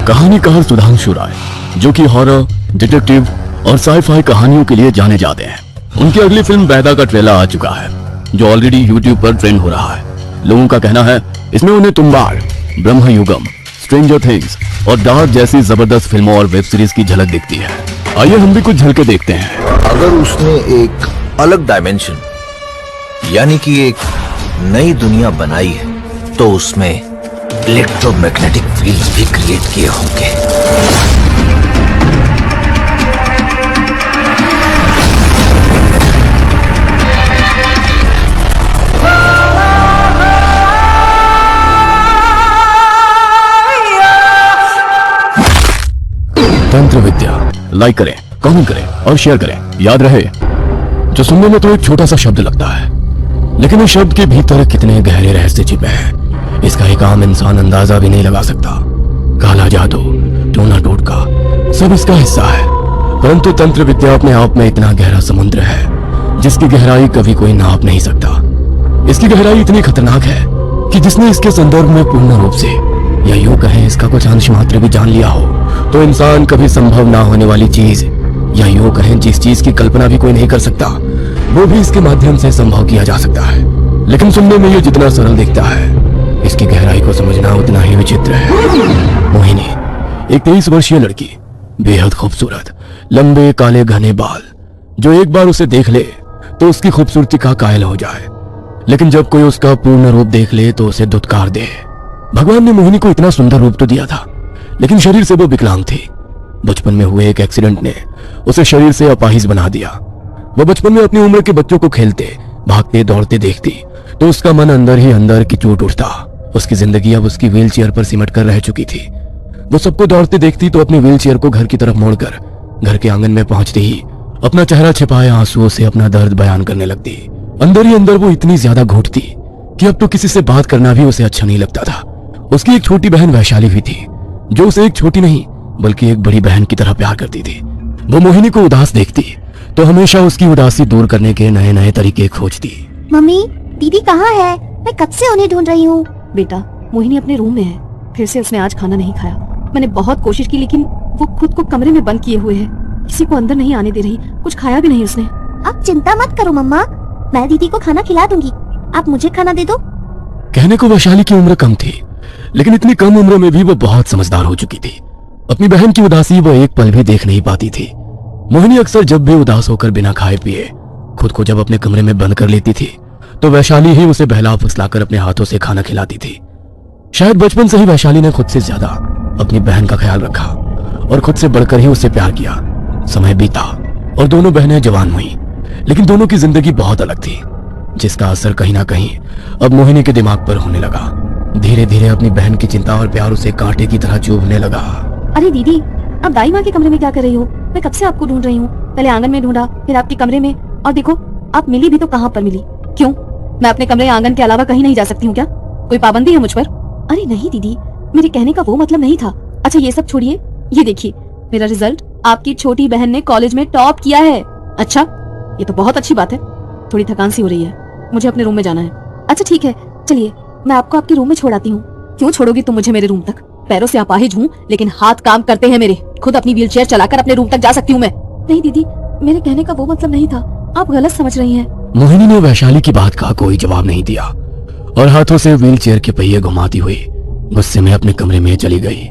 कहानीकार सुधांशु राय, जो कि हॉरर, डिटेक्टिव और साई-फाई कहानियों के लिए जाने जाते हैं। उनकी अगली फिल्म बैदा का ट्रेलर आ चुका है, जो ऑलरेडी यूट्यूब पर ट्रेंड हो रहा है। लोगों का कहना है इसमें उन्हें तुम्बाड़, ब्रह्मयुगम, स्ट्रेंजर थिंग्स और डार्क जैसी जबरदस्त फिल्मों और वेब सीरीज की झलक दिखती है। आइए हम भी कुछ झलके देखते हैं। अगर उसने एक अलग डायमेंशन यानी कि एक नई दुनिया बनाई है तो उसमें इलेक्ट्रोमैग्नेटिक फील्ड्स भी क्रिएट किए होंगे। तंत्र विद्या। लाइक करें, कमेंट करें और शेयर करें। याद रहे, जो सुनने में तो एक छोटा सा शब्द लगता है, लेकिन इस शब्द के भीतर कितने गहरे रहस्य छिपे हैं, इसका एक आम इंसान अंदाजा भी नहीं लगा सकता। काला जादू, टोना टोटका, सब इसका हिस्सा है। परंतु तंत्र विद्या अपने आप में इतना गहरा समुद्र है जिसकी गहराई कभी कोई नाप नहीं सकता। इसकी गहराई इतनी खतरनाक है कि जिसने इसके संदर्भ में पूर्ण रूप से, या यूं कहें इसका कुछ अंश मात्र भी जान लिया हो, तो इंसान कभी संभव ना होने वाली चीज, या यूं कहें जिस चीज की कल्पना भी कोई नहीं कर सकता, वो भी इसके माध्यम से संभव किया जा सकता है। लेकिन सुनने में ये जितना सरल दिखता है, इसकी गहराई को समझना उतना ही विचित्र है। मोहिनी, एक 23 वर्षीय लड़की, बेहद खूबसूरत, लंबे काले घने बाल, जो एक बार उसे देख ले तो उसकी खूबसूरती का कायल हो जाए, लेकिन जब कोई उसका पूर्ण रूप देख ले तो उसे दुत्कार दे। भगवान ने मोहिनी को इतना सुंदर रूप तो दिया था, लेकिन शरीर से वो विकलांग थी। बचपन में हुए एक एक्सीडेंट ने उसे शरीर से अपाहिज बना दिया। वो बचपन में अपनी उम्र के बच्चों को खेलते, भागते, दौड़ते देखती तो उसका मन अंदर ही अंदर किचूट उठता। उसकी जिंदगी अब उसकी व्हील चेयर पर सिमट कर रह चुकी थी। वो सबको दौड़ते देखती तो अपनी व्हील चेयर को घर की तरफ मोड़कर घर के आंगन में पहुंचते ही अपना चेहरा छिपाए आंसुओं से अपना दर्द बयान करने लगती। अंदर ही अंदर वो इतनी ज्यादा घुटती कि अब तो किसी से बात करना भी उसे अच्छा नहीं लगता था। उसकी एक छोटी बहन वैशाली भी थी, जो उसे एक छोटी नहीं बल्कि एक बड़ी बहन की तरह प्यार करती थी। वो मोहिनी को उदास देखती तो हमेशा उसकी उदासी दूर करने के नए नए तरीके खोजती। मम्मी, दीदी कहाँ है? मैं कब से उन्हें ढूंढ रही हूँ। बेटा, मोहिनी अपने रूम में है। फिर से उसने आज खाना नहीं खाया। मैंने बहुत कोशिश की, लेकिन वो खुद को कमरे में बंद किए हुए है, किसी को अंदर नहीं आने दे रही। कुछ खाया भी नहीं उसने। आप चिंता मत करो मम्मा, मैं दीदी को खाना खिला दूंगी। आप मुझे खाना दे दो। कहने को वैशाली की उम्र कम थी, लेकिन इतनी कम उम्र में भी वो बहुत समझदार हो चुकी थी। अपनी बहन की उदासी वो एक पल भी देख नहीं पाती थी। मोहिनी अक्सर जब भी उदास होकर बिना खाए पिए खुद को जब अपने कमरे में बंद कर लेती थी, तो वैशाली ही उसे बहला फुसलाकर अपने हाथों से खाना खिलाती थी। शायद बचपन से ही वैशाली ने खुद से ज्यादा अपनी बहन का ख्याल रखा और खुद से बढ़कर ही उससे प्यार किया। समय बीता और दोनों बहनें जवान हुई, लेकिन दोनों की जिंदगी बहुत अलग थी, जिसका असर कहीं ना कहीं अब मोहिनी के दिमाग पर होने लगा। धीरे धीरे अपनी बहन की चिंता और प्यार उसे कांटे की तरह चुभने लगा। अरे दीदी, अब दाई माँ के कमरे में क्या कर रही हो? मैं कब से आपको ढूंढ रही हूँ। पहले आंगन में ढूंढा, फिर आपके कमरे में, और देखो आप मिली भी तो कहाँ पर मिली। क्यों, मैं अपने कमरे आंगन के अलावा कहीं नहीं जा सकती हूँ क्या? कोई पाबंदी है मुझ पर? अरे नहीं दीदी, मेरे कहने का वो मतलब नहीं था। अच्छा ये सब छोड़िए, ये देखिए मेरा रिजल्ट। आपकी छोटी बहन ने कॉलेज में टॉप किया है। अच्छा, ये तो बहुत अच्छी बात है। थोड़ी थकान सी हो रही है, मुझे अपने रूम में जाना है। अच्छा ठीक है, चलिए मैं आपको आपके रूम में छोड़ आती हूँ। क्यों छोड़ोगी तुम मुझे मेरे रूम तक? पैरों से अपाहिज हूँ, लेकिन हाथ काम करते हैं मेरे। खुद अपनी व्हील चेयर चलाकर अपने रूम तक जा सकती हूँ मैं। नहीं दीदी, मेरे कहने का वो मतलब नहीं था, आप गलत समझ रही हैं। मोहिनी ने वैशाली की बात का कोई जवाब नहीं दिया और हाथों से व्हील चेयर के पहिए घुमाती हुई गुस्से में अपने कमरे में चली गई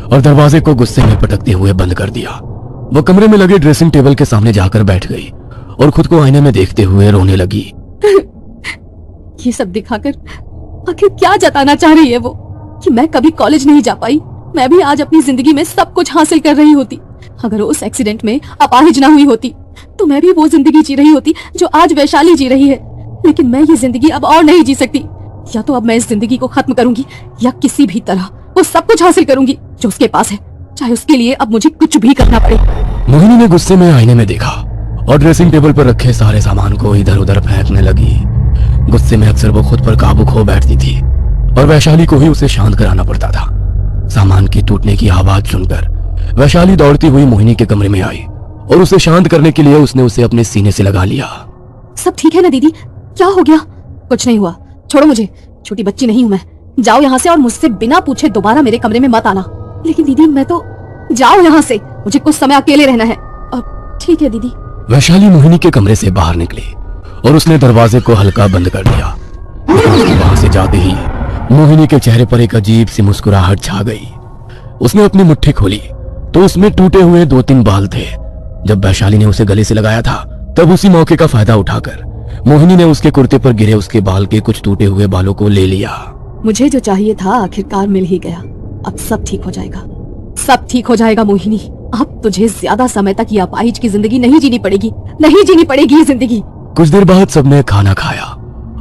और दरवाजे को गुस्से में पटकते हुए बंद कर दिया। वो कमरे में लगे ड्रेसिंग टेबल के सामने जाकर बैठ गई और खुद को आईने में देखते हुए रोने लगी। ये सब दिखाकर आखिर क्या जताना चाह रही है वो? कि मैं कभी कॉलेज नहीं जा पाई, मैं भी आज अपनी जिंदगी में सब कुछ हासिल कर रही होती। अगर उस एक्सीडेंट में अपाहिज ना हुई होती तो मैं भी वो जिंदगी जी रही होती जो आज वैशाली जी रही है। लेकिन मैं ये जिंदगी अब और नहीं जी सकती। या तो अब मैं इस जिंदगी को खत्म करूंगी, या किसी भी तरह वो सब कुछ हासिल करूंगी जो उसके पास है, चाहे उसके लिए अब मुझे कुछ भी करना पड़े। मोहिनी ने गुस्से में आईने में देखा और ड्रेसिंग टेबल पर रखे सारे सामान को इधर उधर फेंकने लगी। गुस्से में अक्सर वो खुद पर काबू खो बैठती थी और वैशाली को ही उसे शांत कराना पड़ता था। सामान के टूटने की आवाज सुनकर वैशाली दौड़ती हुई मोहिनी के कमरे में आई और उसे शांत करने के लिए उसने उसे अपने सीने से लगा लिया। सब ठीक है ना दीदी? क्या हो गया? कुछ नहीं हुआ, छोड़ो मुझे, छोटी बच्ची नहीं हूँ मैं। जाओ यहाँ से और मुझसे बिना पूछे दोबारा मेरे कमरे में मत आना। लेकिन दीदी मैं तो, जाओ यहाँ से, मुझे कुछ समय अकेले रहना है। अब ठीक है दीदी। वैशाली मोहिनी के कमरे से बाहर निकली और उसने दरवाजे को हल्का बंद कर दिया। लेकिन वहां से जाते ही मोहिनी के चेहरे पर एक अजीब सी मुस्कुराहट छा गई। उसने अपनी मुट्ठी खोली तो उसमें टूटे हुए 2-3 बाल थे। जब वैशाली ने उसे गले से लगाया था तब उसी मौके का फायदा उठाकर मोहिनी ने उसके कुर्ते पर गिरे उसके बाल के कुछ टूटे हुए बालों को ले लिया। मुझे जो चाहिए था आखिरकार मिल ही गया। अब सब ठीक हो जाएगा, सब ठीक हो जाएगा मोहिनी। अब तुझे ज्यादा समय तक ये अपाहिज की जिंदगी नहीं जीनी पड़ेगी, नहीं जीनी पड़ेगी ये जिंदगी। कुछ देर बाद सबने खाना खाया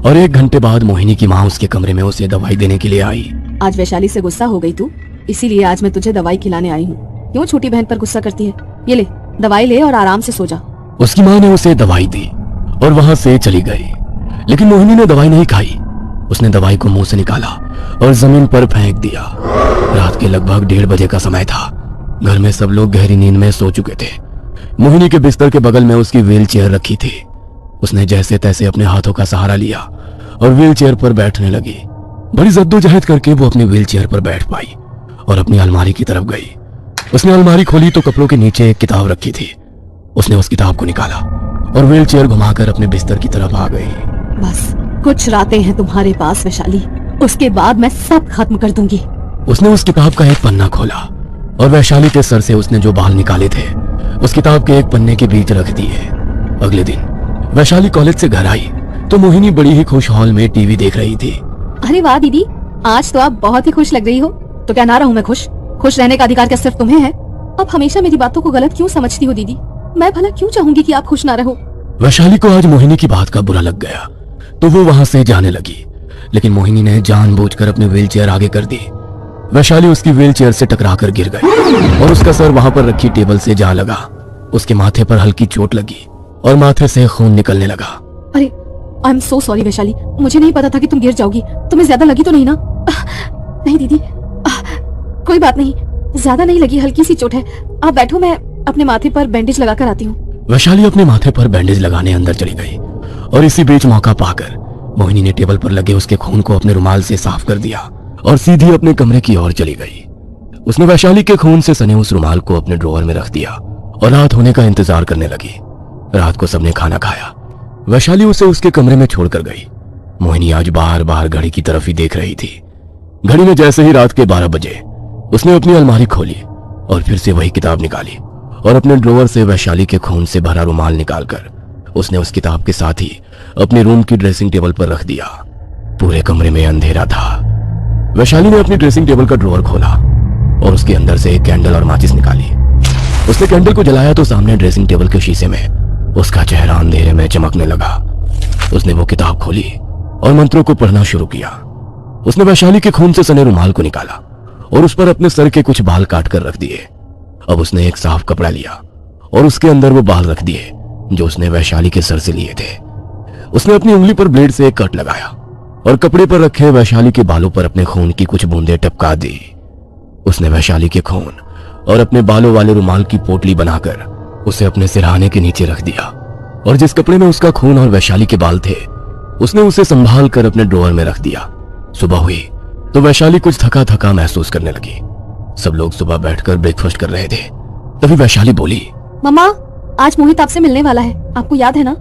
और 1 घंटे बाद मोहिनी की माँ उसके कमरे में उसे दवाई देने के लिए आई। आज वैशाली से गुस्सा हो गई तू, इसीलिए आज मैं तुझे दवाई खिलाने आई हूँ। क्यों छोटी बहन पर गुस्सा करती है? ये ले दवाई ले और आराम से सो जा। उसकी माँ ने उसे दवाई दी और वहां से चली गई। लेकिन मोहिनी ने दवाई नहीं खाई। उसने दवाई को मुंह से निकाला और जमीन पर फेंक दिया। रात के लगभग 1:30 बजे का समय था। घर में सब लोग गहरी नींद में सो चुके थे। मोहिनी के बिस्तर के बगल में उसकी व्हील चेयर रखी थी। उसने जैसे तैसे अपने हाथों का सहारा लिया और व्हील चेयर पर बैठने लगी। बड़ी जद्दोजहद करके वो अपनी व्हील चेयर पर बैठ पाई और अपनी अलमारी की तरफ गई। उसने अलमारी खोली तो कपड़ों के नीचे एक किताब रखी थी। उसने उस किताब को निकाला और व्हील चेयर घुमाकर अपने बिस्तर की तरफ आ गई। बस कुछ रातें हैं तुम्हारे पास वैशाली, उसके बाद मैं सब खत्म कर दूंगी। उसने उस किताब का एक पन्ना खोला और वैशाली के सर से उसने जो बाल निकाले थे उस किताब के एक पन्ने के बीच रख दिए। अगले दिन वैशाली कॉलेज से घर आई तो मोहिनी बड़ी ही खुश हॉल में टीवी देख रही थी। अरे वाह दीदी, आज तो आप बहुत ही खुश लग रही हो। तो क्या ना रहूं मैं खुश? खुश रहने का अधिकार क्या सिर्फ तुम्हें है? अब हमेशा मेरी बातों को गलत क्यों समझती हो दीदी? मैं भला क्यों चाहूंगी कि आप खुश ना रहो? वैशाली को आज मोहिनी की बात का बुरा लग गया तो वो वहां से जाने लगी। लेकिन मोहिनी ने जानबूझकर अपनी व्हील चेयर आगे कर दी। वैशाली उसकी व्हील चेयर से टकराकर गिर गई और उसका सर वहां पर रखी टेबल से जा लगा। उसके माथे पर हल्की चोट लगी और माथे से खून निकलने लगा। अरे I am so sorry Vaishali, मुझे नहीं पता था कि तुम गिर जाओगी। तुम्हें ज्यादा लगी तो नहीं ना? नहीं दीदी, कोई बात नहीं, ज्यादा नहीं लगी, हल्की सी चोट है। आप बैठो, मैं अपने माथे पर बैंडेज लगाकर आती हूँ। वैशाली अपने माथे पर बैंडेज लगाने अंदर चली गई और इसी बीच मौका पाकर मोहिनी ने टेबल पर लगे उसके खून को अपने रुमाल से साफ कर दिया और सीधी अपने कमरे की ओर चली गई। उसने वैशाली के खून से सने उस रुमाल को अपने ड्रॉअर में रख दिया और रात होने का इंतजार करने लगी। रात को सबने खाना खाया। वैशाली उसे उसके कमरे में छोड़कर गई। मोहिनी आज बार बार घड़ी की तरफ ही देख रही थी। घड़ी में जैसे ही रात के 12 बजे उसने अपनी अलमारी खोली और फिर से वही किताब निकाली और अपने ड्रॉअर से वैशाली के खून से भरा रुमाल निकालकर उसने उस किताब के साथ ही अपने रूम की ड्रेसिंग टेबल पर रख दिया। पूरे कमरे में अंधेरा था। वैशाली ने अपनी ड्रेसिंग टेबल का ड्रॉअर खोला और उसके अंदर से एक कैंडल और माचिस निकाली। उसने कैंडल को जलाया तो सामने ड्रेसिंग टेबल के शीशे में उसका चेहरा अंधेरे में चमकने लगा। उसने वो किताब खोली और मंत्रों को पढ़ना शुरू किया। उसने वैशाली के खून से सने रुमाल को निकाला और उस पर अपने सर के कुछ बाल काट कर रख दिए। अब उसने एक साफ कपड़ा लिया और उसके अंदर वो बाल रख दिए जो उसने वैशाली के सर से लिए थे। उसने अपनी उंगली पर ब्लेड से एक कट लगाया और कपड़े पर रखे वैशाली के बालों पर अपने खून की कुछ बूंदें टपका दी। उसने वैशाली के खून और अपने बालों वाले रुमाल की पोटली बनाकर उसे अपने सिरहाने के नीचे रख दिया और जिस कपड़े में उसका खून और वैशाली के बाल थे उसने उसे संभाल कर अपने ड्रॉअर में रख दिया। सुबह हुई तो वैशाली कुछ थका थका महसूस करने लगी। सब लोग सुबह बैठकर ब्रेकफास्ट कर रहे थे। तभी वैशाली बोली, मम्मा आज मोहित आपसे मिलने वाला है, आपको याद है ना?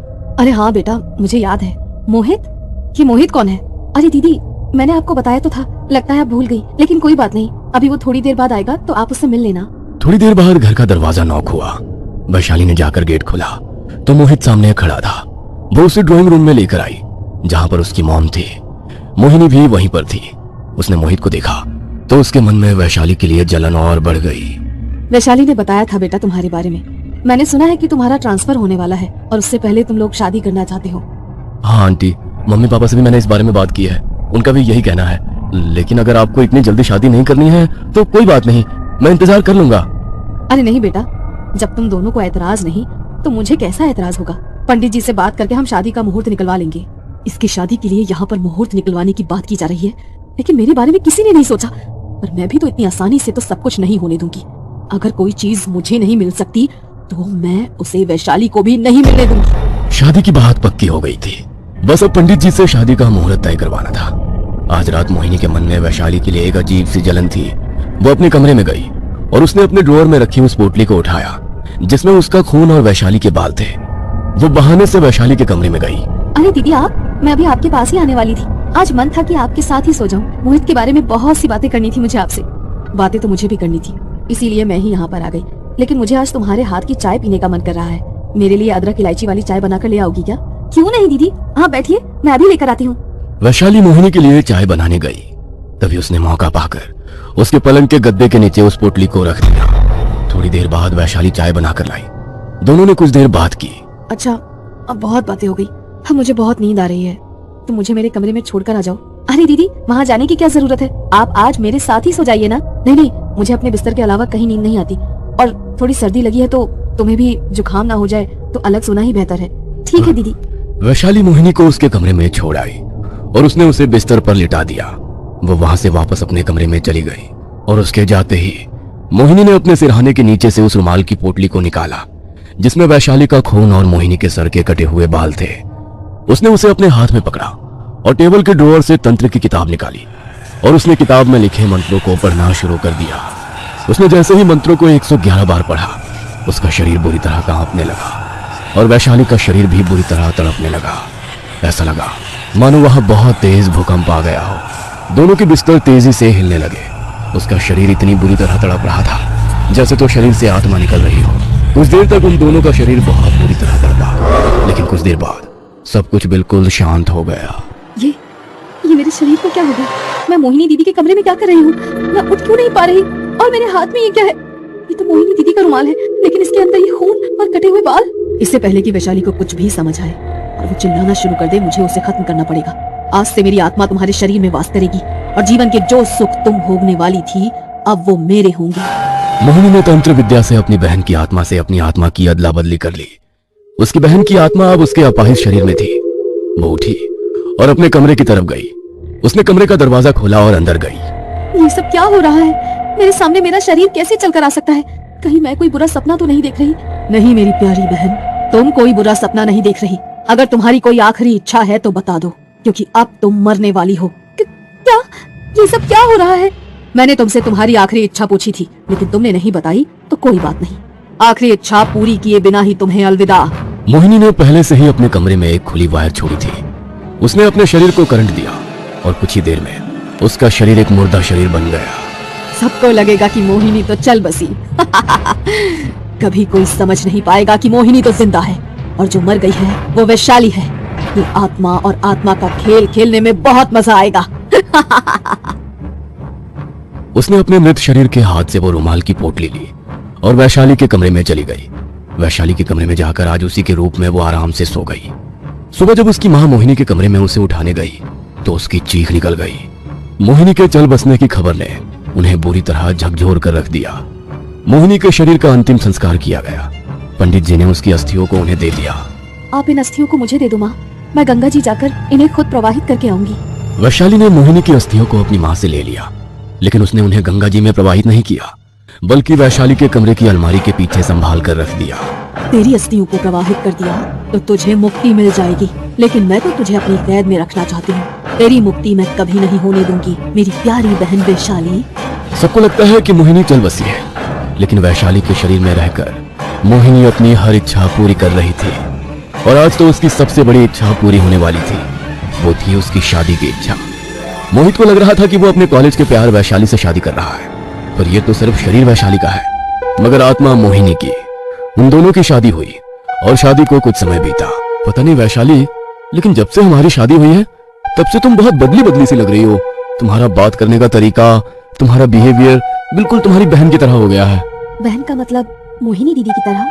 अरे हाँ बेटा, मुझे याद है। मोहित? ये मोहित कौन है? अरे दीदी, मैंने आपको बताया तो था, लगता है आप भूल गई। लेकिन कोई बात नहीं, अभी वो थोड़ी देर बाद आएगा तो आप उससे मिल लेना। थोड़ी देर बाद घर का दरवाजा नॉक हुआ। वैशाली ने जाकर गेट खोला तो मोहित सामने खड़ा था। वो उसे ड्राइंग रूम में लेकर आई जहां पर उसकी मॉम थी। मोहिनी भी वहीं पर थी। उसने मोहित को देखा तो उसके मन में वैशाली के लिए जलन और बढ़ गई। वैशाली ने बताया था बेटा तुम्हारे बारे में। मैंने सुना है कि तुम्हारा ट्रांसफर होने वाला है और उससे पहले तुम लोग शादी करना चाहते हो। हाँ आंटी, मम्मी पापा से भी मैंने इस बारे में बात की है। उनका भी यही कहना है। लेकिन अगर आपको इतनी जल्दी शादी नहीं करनी है तो कोई बात नहीं, मैं इंतजार कर लूंगा। अरे नहीं बेटा, जब तुम दोनों को ऐतराज नहीं तो मुझे कैसा ऐतराज होगा? पंडित जी से बात करके हम शादी का मुहूर्त निकलवा लेंगे। इसकी शादी के लिए यहाँ पर मुहूर्त निकलवाने की बात की जा रही है, लेकिन मेरे बारे में किसी ने नहीं सोचा। पर मैं भी तो इतनी आसानी से तो सब कुछ नहीं होने दूंगी। अगर कोई चीज मुझे नहीं मिल सकती तो मैं उसे वैशाली को भी नहीं मिलने दूंगी। शादी की बात पक्की हो गई थी। बस अब पंडित जी से शादी का मुहूर्त तय करवाना था। आज रात मोहिनी के मन में वैशाली के लिए एक अजीब सी जलन थी। वो अपने कमरे में गई और उसने अपने ड्रॉअर में रखी उस पोटली को उठाया जिसमें उसका खून और वैशाली के बाल थे। वो बहाने से वैशाली के कमरे में गई। अरे दीदी आप, मैं अभी आपके पास ही आने वाली थी। आज मन था कि आपके साथ ही सो जाऊं। मोहित के बारे में बहुत सी बातें करनी थी मुझे आपसे। बातें तो मुझे भी करनी थी, इसीलिए मैं ही यहाँ पर आ गई। लेकिन मुझे आज तुम्हारे हाथ की चाय पीने का मन कर रहा है। मेरे लिए अदरक इलायची वाली चाय बनाकर ले आओगी क्या? क्यों नहीं दीदी, हाँ बैठिए, मैं अभी लेकर आती हूँ। वैशाली मोहिनी के लिए चाय बनाने गई। तभी उसने मौका पाकर उसके पलंग के गद्दे के नीचे उस पोटली को रख दिया। थोड़ी देर बाद वैशाली चाय बनाकर लाई। दोनों ने कुछ देर बात की। अच्छा, अब बहुत बातें हो गई। अब मुझे बहुत नींद आ रही है, तो मुझे मेरे कमरे में छोड़कर आ जाओ। अरे दीदी, वहाँ जाने की क्या जरूरत है? आप आज मेरे साथ ही सो जाइए ना। नहीं नहीं, मुझे अपने बिस्तर के अलावा कहीं नींद नहीं आती। और थोड़ी सर्दी लगी है तो तुम्हें भी जुकाम ना हो जाए तो अलग सोना ही बेहतर है। ठीक है दीदी। वैशाली मोहिनी को उसके कमरे में छोड़ आई और उसने उसे बिस्तर पर लिटा दिया। वो वहां से वापस अपने कमरे में चली गई और उसके जाते ही मोहिनी ने अपने सिरहाने के नीचे से उस रुमाल की पोटली को निकाला जिसमें वैशाली का खून और मोहिनी के सर के कटे हुए बाल थे। उसने उसे अपने हाथ में पकड़ा और टेबल के ड्रॉअर से तंत्र की किताब निकाली और उसने किताब में लिखे मंत्रों को पढ़ना शुरू कर दिया। उसने जैसे ही मंत्रों को 111 बार पढ़ा, उसका शरीर बुरी तरह कांपने लगा और वैशाली का शरीर भी बुरी तरह तड़पने लगा। ऐसा लगा मानो वहां बहुत तेज भूकंप आ गया हो। दोनों के बिस्तर तेजी से हिलने लगे। उसका शरीर इतनी बुरी तरह तड़प रहा था जैसे तो शरीर से आत्मा निकल रही हो। कुछ देर तक उन दोनों का शरीर बहुत बुरी तरह तड़पा, लेकिन कुछ देर बाद सब कुछ बिल्कुल शांत हो गया। ये मेरे शरीर को क्या हो गया? मैं मोहिनी दीदी के कमरे में क्या कर रही हूँ? मैं उठ क्यों नहीं पा रही? और मेरे हाथ में ये क्या है? ये तो मोहिनी दीदी का रुमाल है, लेकिन इसके अंदर ये खून और कटे हुए बाल। इससे पहले कि वैशाली को कुछ भी समझ आए और वो चिल्लाना शुरू कर दे, मुझे उसे खत्म करना पड़ेगा। आज से मेरी आत्मा तुम्हारे शरीर में वास करेगी और जीवन के जो सुख तुम भोगने वाली थी अब वो मेरे होंगे। मोहिनी ने तंत्र विद्या से अपनी बहन की आत्मा से अपनी आत्मा की अदला बदली कर ली। उसकी बहन की आत्मा अब उसके अपाहिज शरीर में थी। वो उठी और अपने कमरे की तरफ गई। उसने कमरे का दरवाजा खोला और अंदर गई। ये सब क्या हो रहा है? मेरे सामने मेरा शरीर कैसे चलकर आ सकता है? कहीं मैं कोई बुरा सपना तो नहीं देख रही? नहीं मेरी प्यारी बहन, तुम कोई बुरा सपना नहीं देख रही। अगर तुम्हारी कोई आखिरी इच्छा है तो बता दो, क्योंकि अब तुम मरने वाली हो। क्या? ये सब क्या हो रहा है? मैंने तुमसे तुम्हारी आखिरी इच्छा पूछी थी, लेकिन तुमने नहीं बताई, तो कोई बात नहीं। आखिरी इच्छा पूरी किए बिना ही तुम्हें अलविदा। मोहिनी ने पहले से ही अपने कमरे में एक खुली वायर छोड़ी थी। उसने अपने शरीर को करंट दिया और कुछ ही देर में उसका शरीर एक मुर्दा शरीर बन गया। सबको लगेगा कि मोहिनी तो चल बसी। कभी कोई समझ नहीं पाएगा कि मोहिनी तो जिंदा है और जो मर गई है वो वैशाली है। ये आत्मा और आत्मा का खेल खेलने में बहुत मजा आएगा। उसने अपने मृत शरीर के हाथ से वो रुमाल की पोटली ली और वैशाली के कमरे में चली गई। वैशाली के कमरे में जाकर आज उसी के रूप में वो आराम से सो गई। सुबह जब उसकी मां मोहिनी के कमरे में उसे उठाने गई तो उसकी चीख निकल गई। मोहिनी के चल बसने की खबर ने उन्हें बुरी तरह झकझोर कर रख दिया। मोहिनी के शरीर का अंतिम संस्कार किया गया। पंडित जी ने उसकी अस्थियों को उन्हें दे दिया। आप इन अस्थियों को मुझे दे दो माँ, मैं गंगा जी जाकर इन्हें खुद प्रवाहित करके आऊंगी। वैशाली ने मोहिनी की अस्थियों को अपनी मां से ले लिया, लेकिन उसने उन्हें गंगा जी में प्रवाहित नहीं किया, बल्कि वैशाली के कमरे की अलमारी के पीछे संभाल कर रख दिया। तेरी अस्थियों को प्रवाहित कर दिया तो तुझे मुक्ति मिल जाएगी, लेकिन मैं तो तुझे अपनी कैद में रखना चाहती हूँ। तेरी मुक्ति मैं कभी नहीं होने दूंगी, मेरी प्यारी बहन वैशाली। सबको लगता है कि मोहिनी चल बसी है, लेकिन वैशाली के शरीर में रहकर मोहिनी अपनी हर इच्छा पूरी कर रही थी। और आज तो उसकी सबसे बड़ी इच्छा पूरी होने वाली थी। वो थी उसकी शादी की इच्छा। मोहित को लग रहा था कि वो अपने कॉलेज के प्यार वैशाली से शादी कर रहा है, पर यह तो सिर्फ शरीर वैशाली का है, मगर आत्मा मोहिनी की। उन दोनों की शादी हुई और शादी को कुछ समय बीता। पता नहीं वैशाली, लेकिन जब से हमारी शादी हुई है तब से तुम बहुत बदली बदली सी लग रही हो। तुम्हारा बात करने का तरीका, तुम्हारा बिहेवियर बिल्कुल तुम्हारी बहन की तरह हो गया है। बहन का मतलब मोहिनी दीदी की तरह?